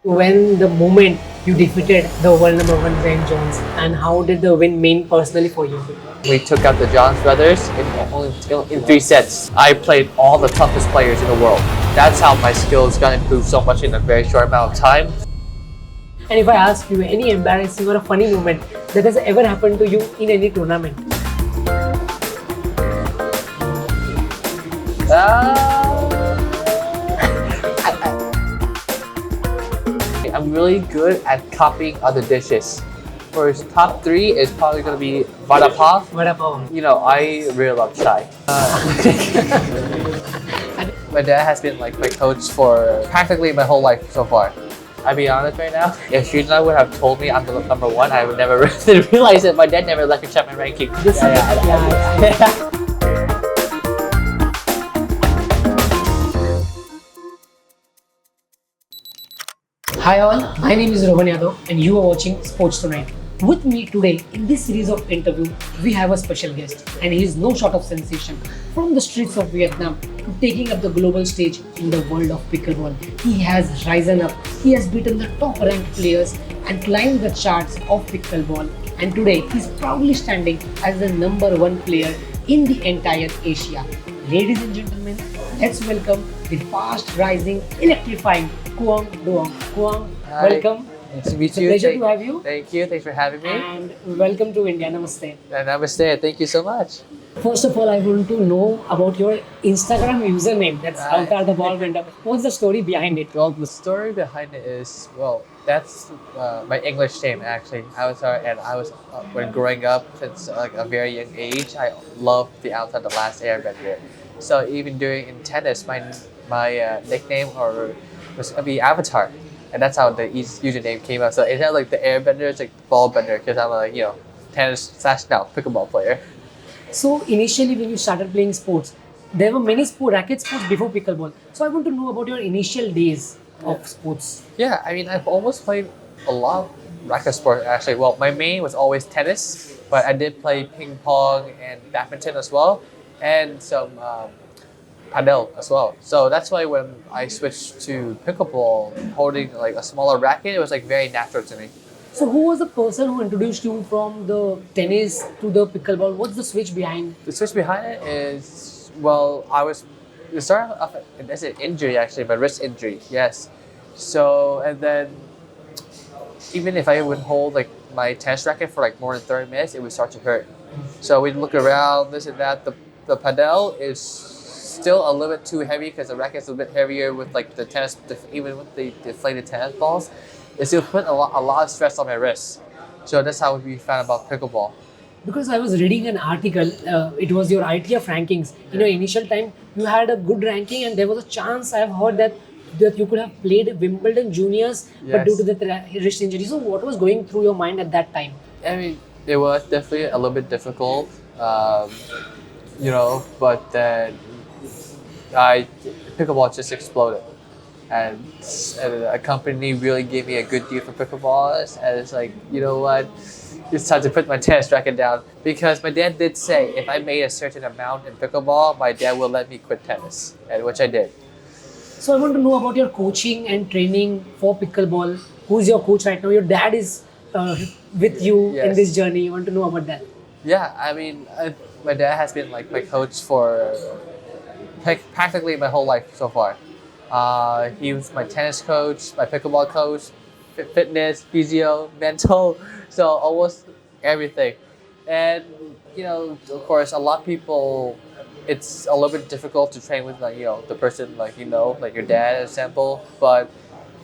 When the moment you defeated the world number one Ben Jones, and how did the win mean personally for you? We took out the Johns brothers in 3 sets. I played all the toughest players in the world. That's how my skills got improved so much in a very short amount of time. And if I ask you any embarrassing or a funny moment that has ever happened to you in any tournament? I'm really good at copying other dishes. For top three is probably gonna be vada pav. Vada pav. I really love chai. My dad has been like my coach for practically my whole life so far. I'll be honest right now, if Sridhar would have told me I'm the number one, I would never realize it. My dad never let me check my ranking. Yeah. Hi all, my name is Rohan Yadav and you are watching Sports Tonight. With me today in this series of interview, we have a special guest and he is no short of sensation. From the streets of Vietnam to taking up the global stage in the world of pickleball, he has risen up, he has beaten the top ranked players and climbed the charts of pickleball, and today he is proudly standing as the number one player in the entire Asia. Ladies and gentlemen, let's welcome the fast rising, electrifying Quang Duong. Quang, Hi. welcome. Nice to meet It's a you. pleasure to have you. Thank you. Thanks for having me. And welcome to India. Namaste. And namaste. Thank you so much. First of all, I want to know about your Instagram username. That's Right. Avtar the Ball Window. What's the story behind it? Well, the story behind it is, that's my English name actually. I was when growing up since like a very young age, I loved the outside the last airbender. So even during in tennis, my nickname was gonna be Avatar, and that's how the username came out. So it's not like the airbender, it's like ball bender because I'm a tennis / now pickleball player. So initially, when you started playing sports, there were many racket sports before pickleball. So I want to know about your initial days of sports. Yeah, I mean, I've almost played a lot of racket sport actually. Well, my main was always tennis, but I did play ping pong and badminton as well, and some padel as well. So that's why when I switched to pickleball, holding like a smaller racket, it was like very natural to me. So who was the person who introduced you from the tennis to the pickleball? What's the switch behind? The switch behind it is, it started off as an injury actually, my wrist injury, yes. So, and then even if I would hold like my tennis racket for like more than 30 minutes, it would start to hurt. So we'd look around, this and that. The padel is still a little bit too heavy because the racket's a bit heavier with like the tennis, even with the deflated tennis balls. It still put a lot of stress on my wrists. So that's how we found about pickleball. Because I was reading an article, it was your ITF rankings. In your initial time, you had a good ranking, and there was a chance I have heard that you could have played Wimbledon juniors, but due to the wrist injury. So, what was going through your mind at that time? I mean, it was definitely a little bit difficult, but then pickleball just exploded. And a company really gave me a good deal for pickleball, and it's like, you know what, it's time to put my tennis racket down, because my dad did say if I made a certain amount in pickleball, my dad will let me quit tennis, and which I did. So, I want to know about your coaching and training for pickleball. Who's your coach right now? Your dad is with you in Yes. this journey. I want to know about that. Yeah, I mean, my dad has been like my coach for practically my whole life so far. He was my tennis coach, my pickleball coach, fitness, physio, mental, so almost everything. And of course, a lot of people, it's a little bit difficult to train with the person like your dad, example. But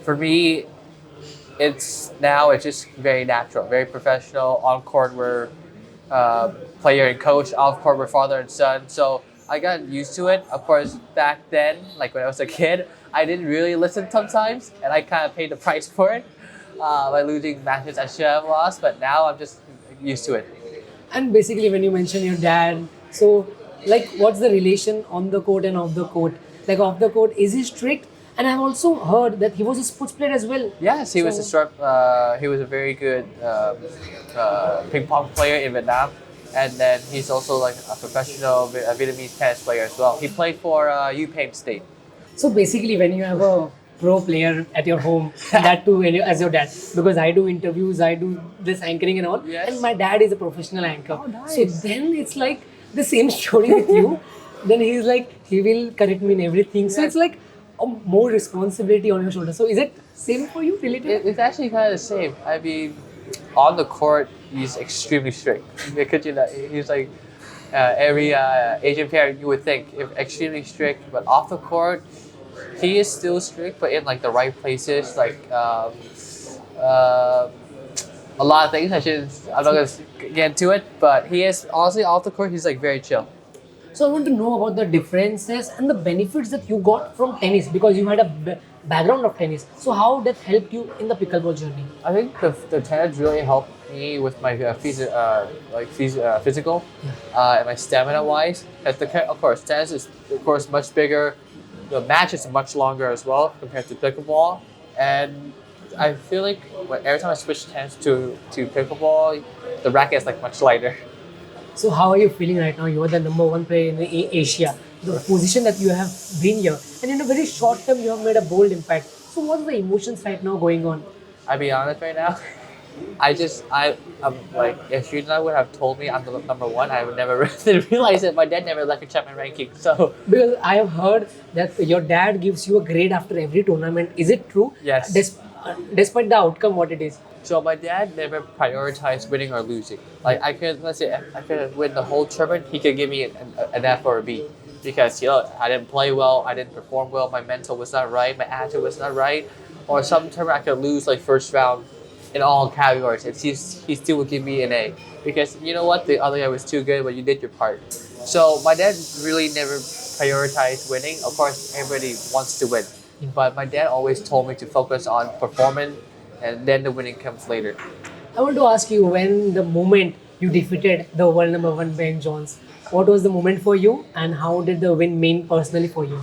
for me, it's just very natural, very professional. On court, we're player and coach. Off court, we're father and son. So I got used to it. Of course, back then, like when I was a kid, I didn't really listen sometimes, and I kind of paid the price for it by losing matches I should have lost. But now I'm just used to it. And basically, when you mention your dad, so like, what's the relation on the court and off the court? Like, off the court, is he strict? And I've also heard that he was a sports player as well. Yes, he was he was a very good ping pong player in Vietnam, and then he's also like a professional Vietnamese tennis player as well. He played for UPenn State. So basically, when you have a pro player at your home, that too as your dad. Because I do interviews, I do this anchoring and all, Yes. and my dad is a professional anchor. Oh, nice. So then it's like the same story with you. Then he's like, he will correct me in everything. So Yes. it's like a more responsibility on your shoulders. So is it same for you related? It's actually kind of the same. I mean, on the court, he's extremely strict because he's like every Asian parent you would think, extremely strict. But off the court, he is still strict, but in like the right places, like uh, a lot of things. I'm not gonna get into it, but he is honestly off the court. He's like very chill. So I want to know about the differences and the benefits that you got from tennis because you had a background of tennis. So how that helped you in the pickleball journey? I think the tennis really helped me with my physical and my stamina wise. Of course, tennis is of course much bigger. The match is much longer as well compared to pickleball, and I feel like every time I switch tennis to pickleball, the racket is like much lighter. So how are you feeling right now? You are the #1 player in Asia. The position that you have been here, and in a very short time, you have made a bold impact. So what's the emotions right now going on? I'll be honest right now. I'm like, if you would have told me I'm the #1, I would never really realize it. My dad never let me check my ranking. So Because I have heard that your dad gives you a grade after every tournament. Is it true? Yes. Despite the outcome, what it is. so my dad never prioritized winning or losing. Like let's say I could win the whole tournament, he could give me an F or a B because I didn't play well, I didn't perform well, my mental was not right, my attitude was not right, or some tournament I could lose like first round in all categories, and he still would give me an A because you know what, the other guy was too good, but you did your part. So my dad really never prioritized winning. Of course, everybody wants to win, but my dad always told me to focus on performing, and then the winning comes later. I want to ask you when the moment you defeated the world #1 Ben Jones, what was the moment for you and how did the win mean personally for you?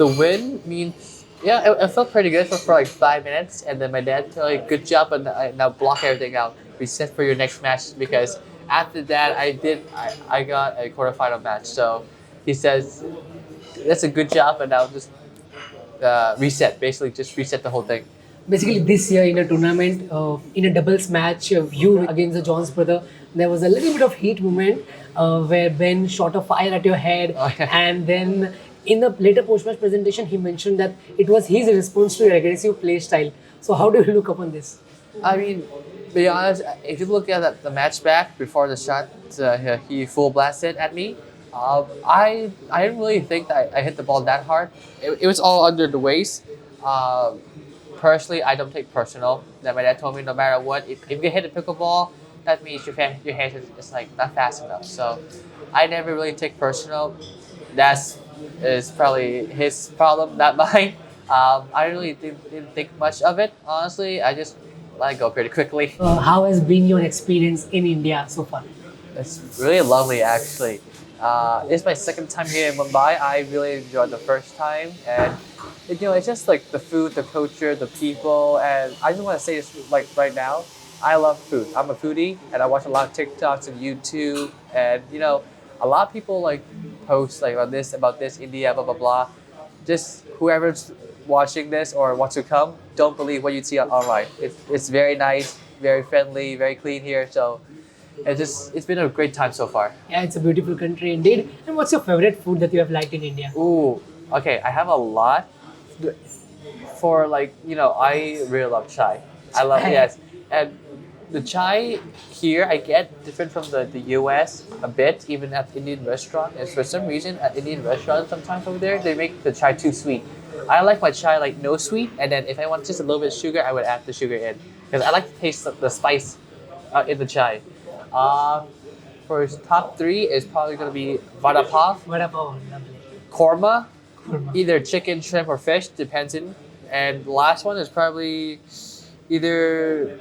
The win means, yeah, it felt pretty good for like 5 minutes, and then my dad told me, "Good job, and now block everything out. Reset for your next match." Because after that, I got a quarterfinal match. So he says, "That's a good job, and now just reset. Basically, just reset the whole thing." Basically, this year in a tournament, in a doubles match, you against the Jones brother, there was a little bit of heat moment where Ben shot a fire at your head, Oh, yeah. and then in the later post-match presentation, he mentioned that it was his response to your aggressive play style. So, how do you look upon this? I mean, to be honest, if you look at the match back before the shot, he full blasted at me. I didn't really think that I hit the ball that hard. It was all under the waist. Personally, I don't take personal. That my dad told me no matter what, if you hit a pickleball, that means your hand is like not fast enough. So I never really take personal. That's is probably his problem, not mine. I really didn't think much of it. Honestly, I just let it go pretty quickly. How has been your experience in India so far? It's really lovely, actually. It's my second time here in Mumbai. I really enjoyed the first time, and it's just like the food, the culture, the people, and I just want to say this like right now. I love food. I'm a foodie, and I watch a lot of TikToks and YouTube, and a lot of people like post like about this India, blah blah blah. Just whoever's watching this or wants to come, don't believe what you see online. It's very nice, very friendly, very clean here. So it's been a great time so far. Yeah, it's a beautiful country indeed. And what's your favorite food that you have liked in India? Ooh, okay. I have a lot. For I really love chai. I love Chai. yes, and the chai here I get different from the US a bit, even at Indian restaurant. And for some reason, at Indian restaurants sometimes over there they make the chai too sweet. I like my chai like no sweet, and then if I want just a little bit of sugar, I would add the sugar in because I like to taste the spice in the chai. For top three is probably gonna be vada pav, Vada pav, lovely. korma, Kurma. either chicken, shrimp, or fish, depending. And the last one is probably either.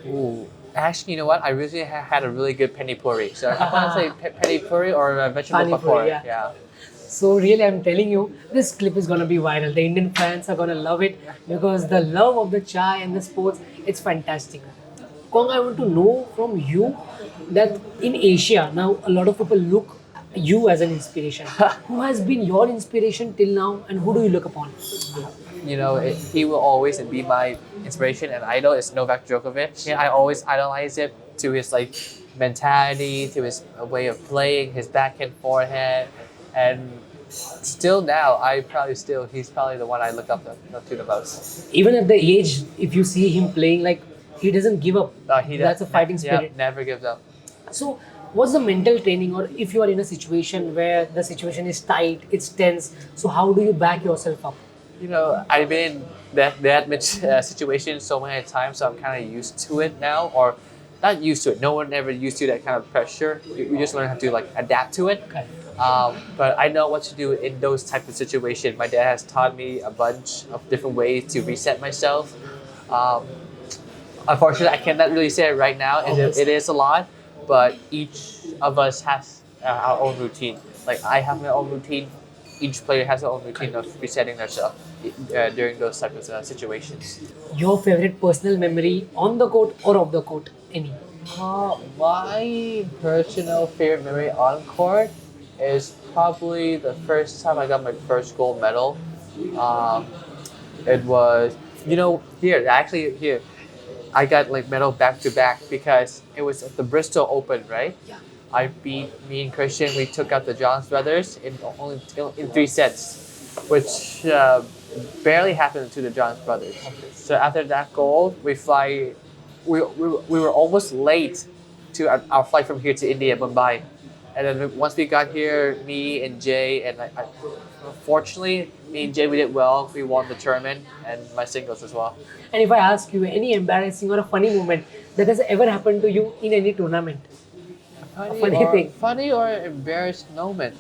Ooh, actually, you know what? I recently had a really good penny puri. So I want to say penny puri or vegetable Pani puri, pakora. yeah. So really, I'm telling you, this clip is gonna be viral. The Indian fans are gonna love it because the love of the chai and the sports, it's fantastic. Kong, I want to know from you that in Asia now a lot of people look you as an inspiration. Who has been your inspiration till now, and who do you look upon? he will always be my inspiration and idol is Novak Djokovic. Yeah, I always idolize it to his like mentality, to his way of playing, his backhand forehand, and still now he's probably the one I look up to the most. Even at the age, if you see him playing, like he doesn't give up. That's a fighting spirit. Yeah, never gives up. So, what's the mental training, or if you are in a situation where the situation is tight, it's tense, so how do you back yourself up? I've been in that much situation so many times, so I'm kind of used to it now, or not used to it. No one ever used to that kind of pressure. You just learn how to like adapt to it. Okay. But I know what to do in those type of situations. My dad has taught me a bunch of different ways to reset myself. Unfortunately, I cannot really say it right now. It is a lot, but each of us has our own routine. Like I have my own routine. Each player has their own routine of resetting themselves during those type of situations. Your favorite personal memory on the court or off the court? Any? My personal favorite memory on court is probably the first time I got my first gold medal. It was, here, I got like medal back to back because it was at the Bristol Open, right? Yeah. I beat me and Christian. We took out the Johns brothers in 3 sets, which barely happened to the Johns brothers. So after that gold, we fly. We were almost late to our flight from here to India, Mumbai, and then once we got here, me and Jay and fortunately, me and Jay we did well. We won the tournament and my singles as well. And if I ask you any embarrassing or a funny moment that has ever happened to you in any tournament? Funny or embarrassed moment?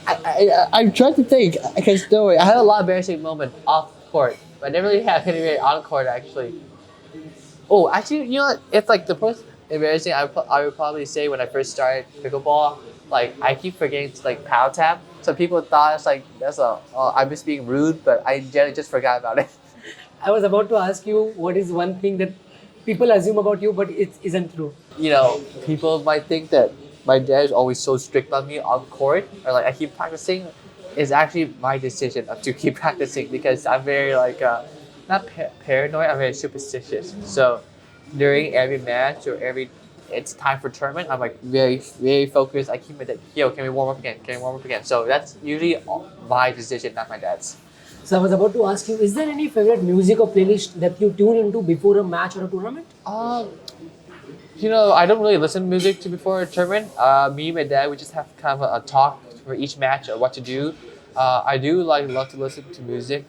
I'm trying to think because I had a lot of embarrassing moments off court, but I never really had any really on court actually. Oh, actually, it's like the most embarrassing I would probably say when I first started pickleball. Like I keep forgetting to like power tap, so people thought it's like I'm just being rude, but I generally just forgot about it. I was about to ask you what is one thing that people assume about you, but it isn't true. People might think that my dad is always so strict on me on court, or like I keep practicing. It's actually my decision to keep practicing because I'm very not paranoid. I'm very superstitious. So during every match or it's time for tournament, I'm like very very focused. I keep my dad. Can we warm up again? Can we warm up again? So that's usually my decision, not my dad's. So I was about to ask you, is there any favorite music or playlist that you tune into before a match or a tournament? I don't really listen to music before a tournament. Me and my dad, we just have kind of a talk for each match or what to do. I do love to listen to music.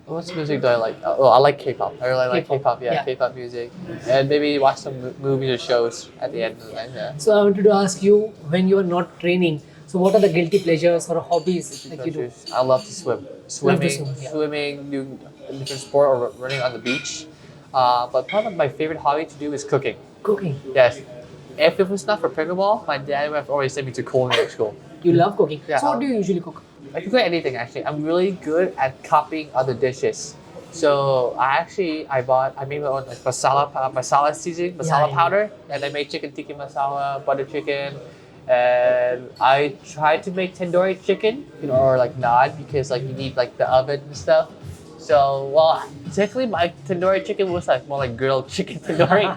What music do I like? I like K-pop. I really like K-pop. Yeah, K-pop music, and maybe watch some movies or shows at the end of the night. Yeah. So I wanted to ask you, when you are not training, so what are the guilty pleasures or hobbies that you do? I love to swim. Swimming, doing different sport or running on the beach. But probably my favorite hobby to do is cooking. Cooking? Yes. If it was not for pickleball, my dad would have always sent me to culinary school. You love cooking. Yeah, so what do you usually cook? I can cook anything actually. I'm really good at copying other dishes. So I made my own masala seasoning, powder, and I made chicken tikka masala, butter chicken, and I tried to make tandoori chicken, or like naan because you need the oven and stuff. So technically my tandoori chicken was more like grilled chicken tandoori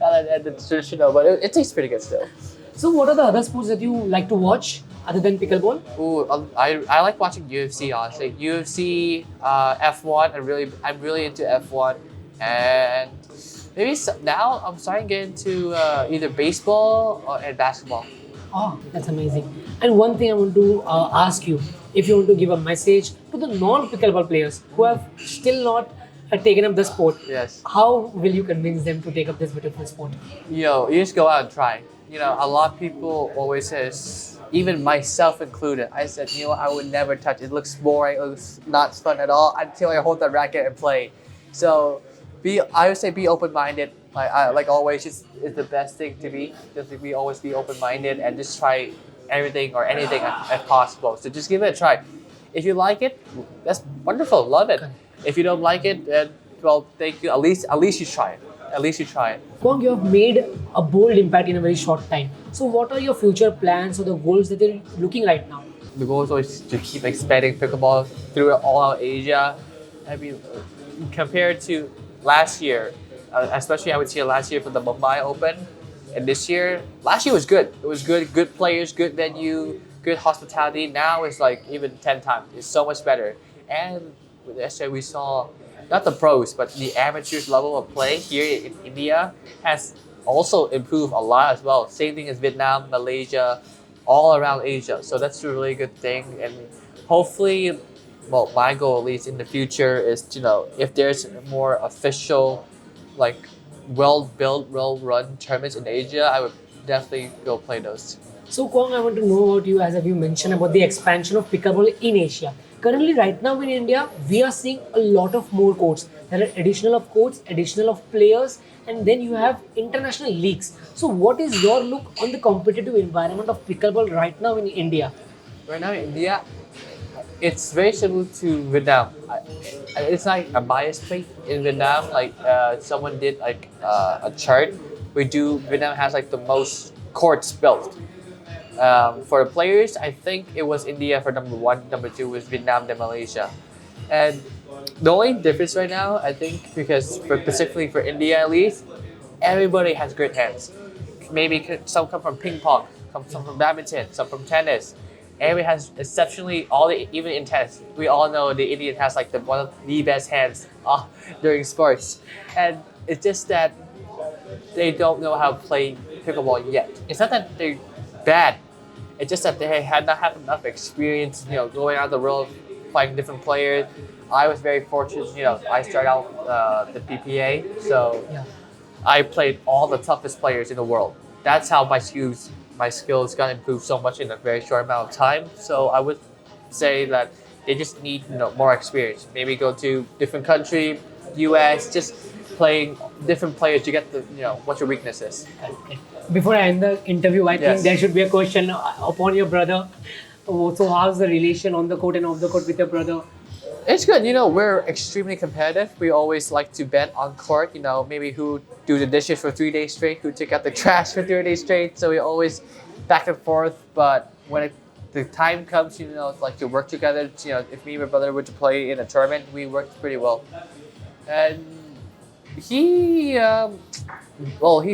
rather than the traditional, but it tastes pretty good still. So what are the other sports that you like to watch other than pickleball? I like watching UFC honestly. UFC, F1. I'm really into F1, and maybe now I'm starting to get into either baseball and basketball. Oh, that's amazing. And one thing I want to ask you, if you want to give a message to the non-pickleball players who have still not taken up the sport, yes, how will you convince them to take up this beautiful sport? You just go out and try. A lot of people always says, even myself included, I said, I would never touch it. It looks boring. It looks not fun at all until I hold the racket and play. So I would say be open-minded. Like always, is the best thing to be. Just always be open-minded and just try everything or anything if possible. So just give it a try. If you like it, that's wonderful. Love it. Okay. If you don't like it, then thank you. At least you try it. at least you try it. Kwang, you have made a bold impact in a very short time. So what are your future plans or the goals that you're looking right now? The goal is always to keep expanding pickleball through all out Asia. I mean, compared to last year, especially I would say last year for the Mumbai Open, and this year, last year was good. It was good players, good venue, good hospitality. Now it's like even 10 times. It's so much better. And with yesterday we saw not the pros, but the amateurs level of play here in India has also improved a lot as well. Same thing as Vietnam, Malaysia, all around Asia. So that's a really good thing. And hopefully, well, my goal at least in the future is if there's more official, like well-built, well-run tournaments in Asia, I would definitely go play those. So Kwang, I want to know about you as you mentioned about the expansion of pickleball in Asia. Currently, right now in India, we are seeing a lot of more courts. There are additional of courts, additional of players, and then you have international leagues. So what is your look on the competitive environment of pickleball right now in India? Right now in India, it's very similar to Vietnam. It's like a bias plate in Vietnam. Like someone did like a chart. Vietnam has like the most courts built. For the players, I think it was India for number one. Number two was Vietnam, then Malaysia. And the only difference right now, I think, because specifically for India at least, everybody has great hands. Maybe some come from ping pong, some from badminton, some from tennis. Everybody has exceptionally even in tennis. We all know the Indian has like one of the best hands during sports, and it's just that they don't know how to play pickleball yet. It's not that they're bad. It's just that they had not have enough experience, going out the world, playing different players. I was very fortunate, I started out the PPA, so Yeah. I played all the toughest players in the world. That's how my skills got improved so much in a very short amount of time. So I would say that they just need more experience. Maybe go to different country, US, just playing different players to get the what your weakness is. Okay. Before I end the interview, I think Yes. there should be a question upon your brother. So how's the relation on the court and off the court with your brother? It's good. We're extremely competitive. We always like to bet on court. Maybe who do the dishes for 3 days straight, who take out the trash for 3 days straight. So we always back and forth. But when the time comes, it's like to work together. If me and my brother were to play in a tournament, we worked pretty well. And he's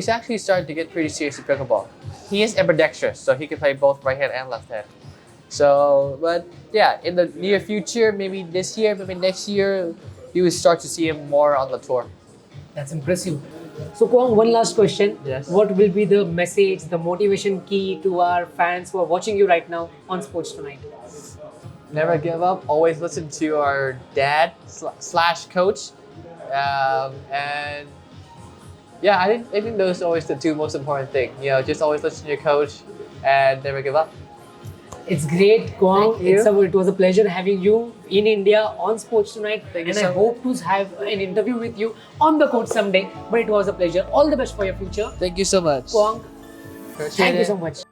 actually starting to get pretty serious in pickleball. He is ambidextrous, so he can play both right hand and left hand. So, but yeah, in the near future, maybe this year, maybe next year, you will start to see him more on the tour. That's impressive. So Kwang, one last question. Yes. What will be the message, the motivation key to our fans who are watching you right now on Sports Tonight? Never give up. Always listen to our dad slash coach. And yeah, I think those are always the two most important things. Just always listen to your coach and never give up. It's great, Quang. Thank you. It was a pleasure having you in India on Sports Tonight. Thank you and so I much. hope to have an interview with you on the court someday. But it was a pleasure. All the best for your future. Thank you so much. Quang, Appreciate thank you it. so much.